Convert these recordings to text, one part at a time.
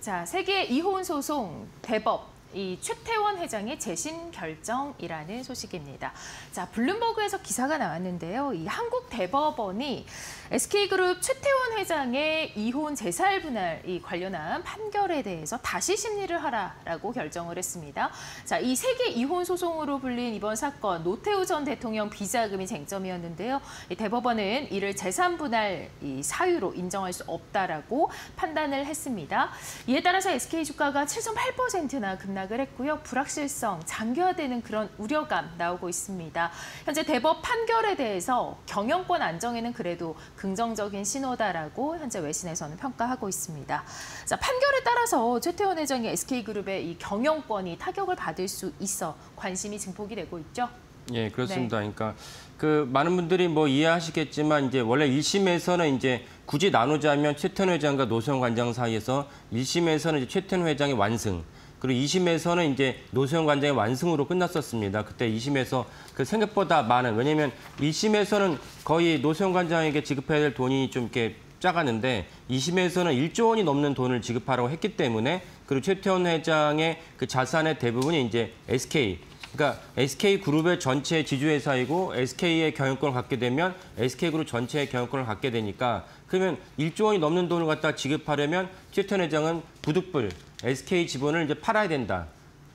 자, 세계 이혼 소송 대법. 이 최태원 회장의 재심 결정이라는 소식입니다. 자, 블룸버그에서 기사가 나왔는데요. 이 한국 대법원이 SK그룹 최태원 회장의 이혼 재살 분할 관련한 판결에 대해서 다시 심리를 하라라고 결정을 했습니다. 자, 이 세계 이혼 소송으로 불린 이번 사건 노태우 전 대통령 비자금이 쟁점이었는데요. 이 대법원은 이를 재산 분할 사유로 인정할 수 없다라고 판단을 했습니다. 이에 따라서 SK 주가가 7.8%나 급락을 했고요. 불확실성, 장기화되는 그런 우려감 나오고 있습니다. 현재 대법 판결에 대해서 경영권 안정에는 그래도 긍정적인 신호다라고 현재 외신에서는 평가하고 있습니다. 자, 판결에 따라서 최태원 회장의 SK그룹의 이 경영권이 타격을 받을 수 있어 관심이 증폭이 되고 있죠. 예, 그렇습니다. 네. 그러니까 많은 분들이 뭐 이해하시겠지만 이제 원래 1심에서는 이제 굳이 나누자면 최태원 회장과 노세훈 관장 사이에서 1심에서는 이제 최태원 회장의 완승, 그리고 2심에서는 이제 노세훈 관장의 완승으로 끝났었습니다. 그때 2심에서 생각보다 많은, 왜냐면 1심에서는 거의 노세훈 관장에게 지급해야 될 돈이 좀 이렇게 작았는데 2심에서는 1조 원이 넘는 돈을 지급하라고 했기 때문에, 그리고 최태원 회장의 그 자산의 대부분이 이제 SK, 그러니까 SK그룹의 전체 지주회사이고 SK의 경영권을 갖게 되면 SK그룹 전체의 경영권을 갖게 되니까, 그러면 1조 원이 넘는 돈을 갖다 지급하려면 최태원 회장은 부득불 SK 지분을 이제 팔아야 된다.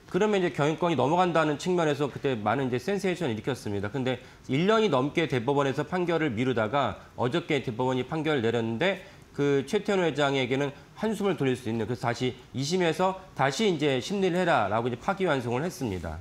그러면 이제 경영권이 넘어간다는 측면에서 그때 많은 이제 센세이션을 일으켰습니다. 근데 1년이 넘게 대법원에서 판결을 미루다가 어저께 대법원이 판결을 내렸는데 그 최태원 회장에게는 한숨을 돌릴 수 있는, 그래서 다시 2심에서 다시 이제 심리를 해라라고 이제 파기환송을 했습니다.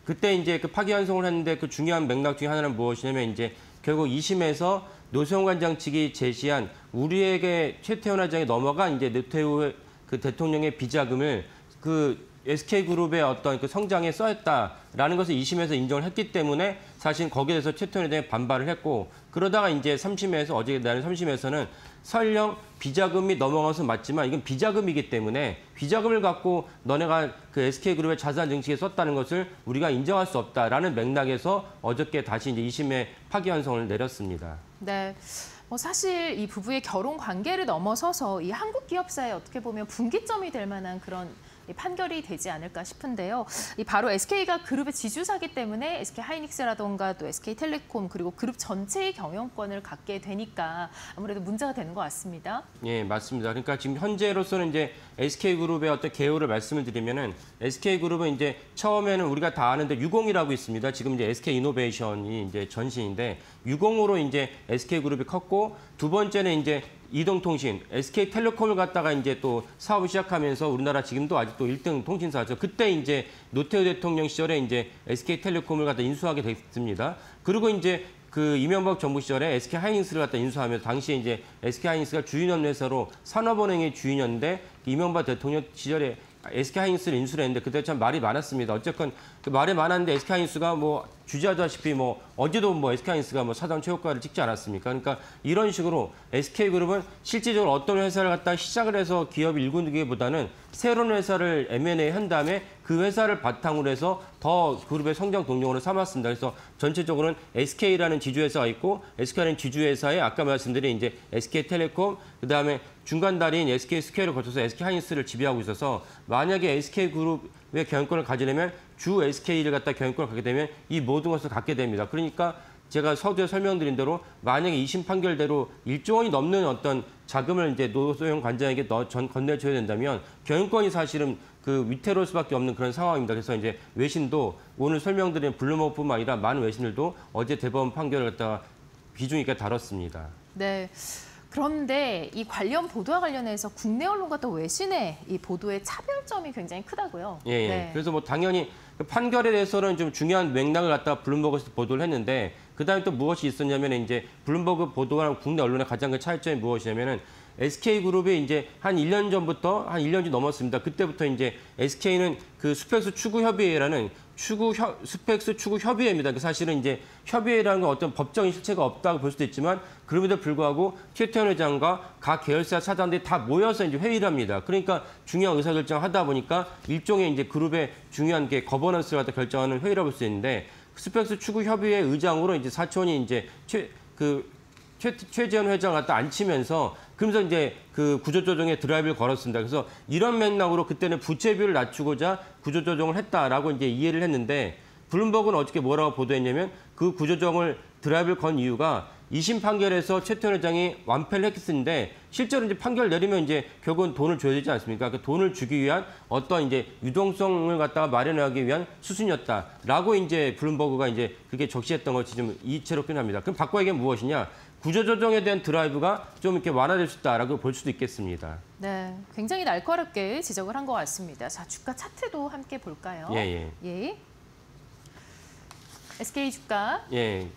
그때 이제 그 파기환송을 했는데 그 중요한 맥락 중에 하나는 무엇이냐면 이제 결국 2심에서 노세훈 관장 측이 제시한 우리에게 최태원 회장이 넘어간 이제 노태우 그 대통령의 비자금을 그 SK그룹의 어떤 그 성장에 써였다라는 것을 2심에서 인정을 했기 때문에 사실 거기에 대해서 최태원 회장이 반발을 했고, 그러다가 이제 3심에서 어제 나는 3심에서는 설령 비자금이 넘어가서 맞지만 이건 비자금이기 때문에 비자금을 갖고 너네가 그 SK그룹의 자산 증식에 썼다는 것을 우리가 인정할 수 없다라는 맥락에서 어저께 다시 이제 2심에 파기환송을 내렸습니다. 네. 사실 이 부부의 결혼 관계를 넘어서서 이 한국 기업사에 어떻게 보면 분기점이 될 만한 그런 판결이 되지 않을까 싶은데요. 바로 SK가 그룹의 지주사기 때문에 SK하이닉스라던가 또 SK텔레콤 그리고 그룹 전체의 경영권을 갖게 되니까 아무래도 문제가 되는 것 같습니다. 예, 맞습니다. 그러니까 지금 현재로서는 이제 SK그룹의 어떤 개요를 말씀을 드리면은 SK그룹은 이제 처음에는 우리가 다 아는데 유공이라고 있습니다. 지금 이제 SK이노베이션이 이제 전신인데 유공으로 이제 SK그룹이 컸고, 두 번째는 이제 이동통신, SK텔레콤을 갖다가 이제 또 사업을 시작하면서 우리나라 지금도 아직도 1등 통신사죠. 그때 이제 노태우 대통령 시절에 이제 SK텔레콤을 갖다 인수하게 됐습니다. 그리고 이제 그 이명박 정부 시절에 SK하이닉스를 갖다 인수하면서 당시에 이제 SK하이닉스가 주인업 회사로 산업은행의 주인이었는데 이명박 대통령 시절에 SK하이닉스를 인수를 했는데 그때 참 말이 많았습니다. 어쨌건 그 말이 많았는데 SK하이닉스가 뭐 주지하다시피 뭐 어제도 뭐 SK하이닉스가 뭐 사상 최고가를 찍지 않았습니까? 그러니까 이런 식으로 SK그룹은 실질적으로 어떤 회사를 갖다 시작을 해서 기업을 일구기보다는 새로운 회사를 M&A 한 다음에 그 회사를 바탕으로 해서 더 그룹의 성장 동력으로 삼았습니다. 그래서 전체적으로는 SK라는 지주회사가 있고 SK라는 지주회사에 아까 말씀드린 이제 SK텔레콤, 그다음에 중간다리인 SK스퀘어를 거쳐서 SK하이닉스를 지배하고 있어서 만약에 SK그룹의 경영권을 가지려면 주 SK를 갖다 경영권을 갖게 되면 이 모든 것을 갖게 됩니다. 그러니까 제가 서두에 설명드린 대로 만약에 2심 판결대로 1조 원이 넘는 어떤 자금을 이제 노세훈 관장에게 건네줘야 된다면 경영권이 사실은 그 위태로울 수밖에 없는 그런 상황입니다. 그래서 이제 외신도 오늘 설명드린 블룸버그뿐만 아니라 많은 외신들도 어제 대법원 판결을 갖다가 비중 있게 다뤘습니다. 네. 그런데 이 관련 보도와 관련해서 국내 언론과 또 외신의 이 보도의 차별점이 굉장히 크다고요. 예. 네. 그래서 뭐 당연히 판결에 대해서는 좀 중요한 맥락을 갖다가 블룸버그에서 보도를 했는데, 그다음에 또 무엇이 있었냐면 이제 블룸버그 보도랑 국내 언론의 가장 큰 차이점이 무엇이냐면은 SK그룹이 이제 한 1년 전부터 한 1년이 넘었습니다. 그때부터 이제 SK는 그 스펙스 추구 협의회라는 스펙스 추구 협의회입니다. 사실은 이제 협의회라는 건 어떤 법적인 실체가 없다고 볼 수도 있지만 그럼에도 불구하고 최태원 회장과 각 계열사 차장들이 다 모여서 이제 회의를 합니다. 그러니까 중요한 의사결정을 하다 보니까 일종의 이제 그룹의 중요한 게 거버넌스를 갖다 결정하는 회의라고 볼 수 있는데, 스펙스 추구 협의회 의장으로 이제 사촌이 이제 최재현 회장을 갖다 앉히면서 그러면서 이제 그 구조조정에 드라이브를 걸었습니다. 그래서 이런 맥락으로 그때는 부채비율을 낮추고자 구조조정을 했다라고 이제 이해를 했는데 블룸버그는 어저께 뭐라고 보도했냐면 그 구조조정을 드라이브를 건 이유가 2심 판결에서 최태원 회장이 완패를 했는데 실제로 이제 판결 내리면 이제 결국은 돈을 줘야 되지 않습니까? 그 돈을 주기 위한 어떤 이제 유동성을 갖다가 마련하기 위한 수순이었다라고 이제 블룸버그가 이제 그렇게 적시했던 것이 좀 이채로 표현합니다. 그럼 바꿔 얘기하면 무엇이냐? 구조조정에 대한 드라이브가 좀 이렇게 완화될 수 있다라고 볼 수도 있겠습니다. 네, 굉장히 날카롭게 지적을 한 것 같습니다. 자, 주가 차트도 함께 볼까요? 예. SK 주가. 예.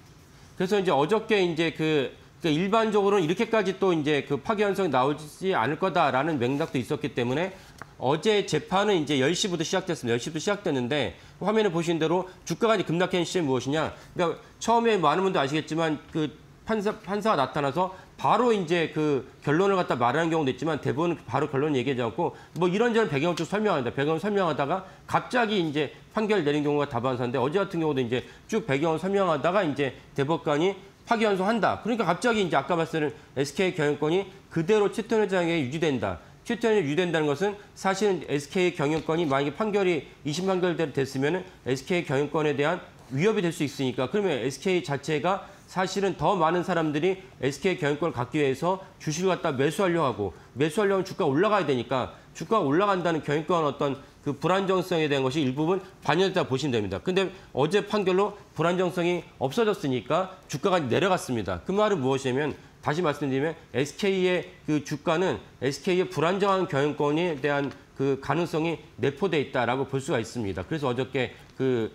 그래서 이제 어저께 이제 그러니까 일반적으로는 이렇게까지 또 이제 그 파기환송이 나오지 않을 거다라는 맥락도 있었기 때문에 어제 재판은 이제 10시부터 시작됐습니다. 10시부터 시작됐는데 화면에 보신 대로 주가가 이제 급락한 시점이 무엇이냐? 그러니까 처음에 많은 분들 아시겠지만 그 판사가 나타나서 바로 이제 그 결론을 갖다 말하는 경우도 있지만 대부분 바로 결론 얘기하지 않고 뭐 이런저런 배경을 쭉 설명한다. 배경을 설명하다가 갑자기 이제 판결 내린 경우가 다반사인데 어제 같은 경우도 이제 쭉 배경을 설명하다가 이제 대법관이 파기환송한다. 그러니까 갑자기 이제 아까 말씀드린 SK 경영권이 그대로 최태원 회장에게 유지된다. 최태원 회장이 유지된다는 것은 사실은 SK 경영권이 만약에 판결이 2심 판결대로 됐으면은 SK 경영권에 대한 위협이 될 수 있으니까 그러면 SK 자체가 사실은 더 많은 사람들이 SK 경영권을 갖기 위해서 주식을 갖다 매수하려고 하고 매수하려면 주가가 올라가야 되니까 주가가 올라간다는 경영권 어떤 그 불안정성에 대한 것이 일부분 반영됐다 보시면 됩니다. 근데 어제 판결로 불안정성이 없어졌으니까 주가가 내려갔습니다. 그 말은 무엇이냐면 다시 말씀드리면 SK의 그 주가는 SK의 불안정한 경영권에 대한 그 가능성이 내포돼 있다라고 볼 수가 있습니다. 그래서 어저께 그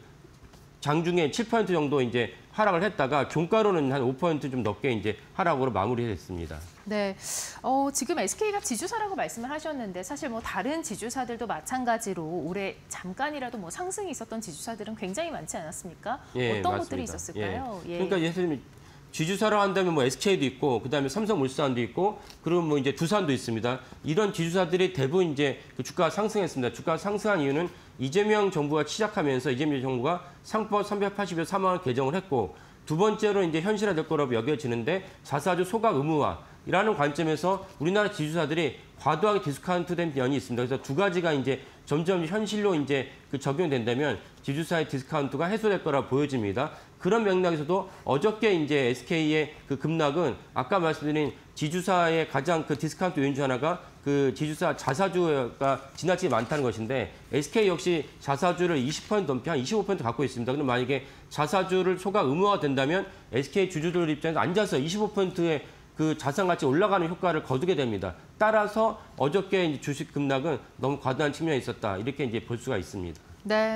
장중에 7% 정도 이제 하락을 했다가 종가로는 한 5% 좀 넘게 이제 하락으로 마무리했습니다. 네, 지금 SK가 지주사라고 말씀을 하셨는데 사실 뭐 다른 지주사들도 마찬가지로 올해 잠깐이라도 뭐 상승이 있었던 지주사들은 굉장히 많지 않았습니까? 예, 어떤 맞습니다. 것들이 있었을까요? 예. 그러니까 예를 들면 지주사로 한다면 뭐 SK도 있고 그다음에 삼성물산도 있고 그리고 뭐 이제 두산도 있습니다. 이런 지주사들이 대부분 이제 그 주가가 상승했습니다. 주가가 상승한 이유는 이재명 정부가 시작하면서 이재명 정부가 상법 380여 3만 원 개정을 했고 두 번째로 이제 현실화될 거라고 여겨지는데 자사주 소각 의무화라는 관점에서 우리나라 지주사들이 과도하게 디스카운트된 면이 있습니다. 그래서 두 가지가 이제 점점 현실로 이제 그 적용된다면 지주사의 디스카운트가 해소될 거라 보여집니다. 그런 맥락에서도 어저께 이제 SK의 그 급락은 아까 말씀드린 지주사의 가장 그 디스카운트 요인 중 하나가 그 지주사 자사주가 지나치게 많다는 것인데 SK 역시 자사주를 20% 넘게 한 25% 갖고 있습니다. 그럼 만약에 자사주를 소각 의무화가 된다면 SK 주주들 입장에서 앉아서 25%의 그 자산 가치 올라가는 효과를 거두게 됩니다. 따라서 어저께 이제 주식 급락은 너무 과도한 측면이 있었다. 이렇게 이제 볼 수가 있습니다. 네.